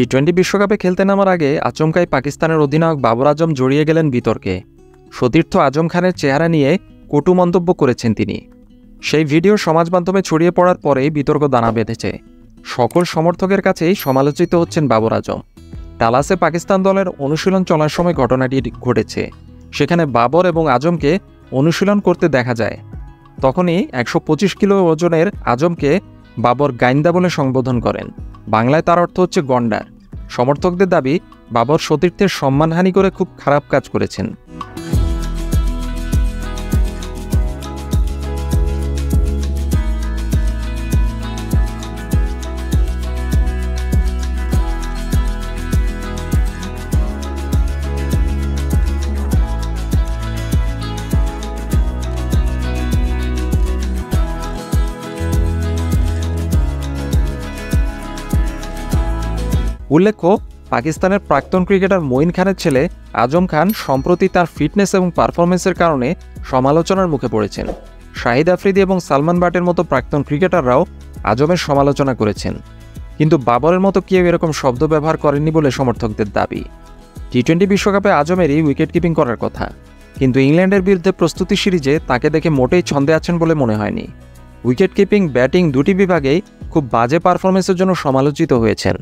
টি-20 বিশ্বকাপে খেলতে নামার আগে আচমকাই পাকিস্তানের অধিনায়ক বাবর আজম জড়িয়ে গেলেন বিতর্কে। সতীর্থ আজম খানের চেহারা নিয়ে কটু মন্তব্য করেছেন তিনি। সেই ভিডিও সমাজ মাধ্যমে ছড়িয়ে পড়ার পরেই বিতর্ক দানা বেঁধেছে। সকল সমর্থকের কাছেই সমালোচিত হচ্ছেন বাবর আজম। ডালাসে পাকিস্তান দলের অনুশীলন চলার সময় ঘটনাটি ঘটেছে। সেখানে বাবর এবং আজমকে অনুশীলন করতে দেখা যায়। তখনই ১২৫ কিলো ওজনের আজমকে বাবর গাইন্দা বলে সম্বোধন করেন। বাংলায় তার অর্থ হচ্ছে গন্ডার। সমর্থকদের দাবি, বাবর সতীর্থের সম্মানহানি করে খুব খারাপ কাজ করেছেন। উল্লেখ্য, পাকিস্তানের প্রাক্তন ক্রিকেটার মঈন খানের ছেলে আজম খান সম্প্রতি তার ফিটনেস এবং পারফরমেন্সের কারণে সমালোচনার মুখে পড়েছেন। শাহিদ আফ্রিদি এবং সালমান বাটের মতো প্রাক্তন ক্রিকেটাররাও আজমের সমালোচনা করেছেন, কিন্তু বাবরের মতো কেউ এরকম শব্দ ব্যবহার করেননি বলে সমর্থকদের দাবি। টি-20 বিশ্বকাপে আজমেরই উইকেট কিপিং করার কথা, কিন্তু ইংল্যান্ডের বিরুদ্ধে প্রস্তুতি সিরিজে তাকে দেখে মোটেই ছন্দে আছেন বলে মনে হয়নি। উইকেট কিপিং, ব্যাটিং দুটি বিভাগেই খুব বাজে পারফরমেন্সের জন্য সমালোচিত হয়েছেন।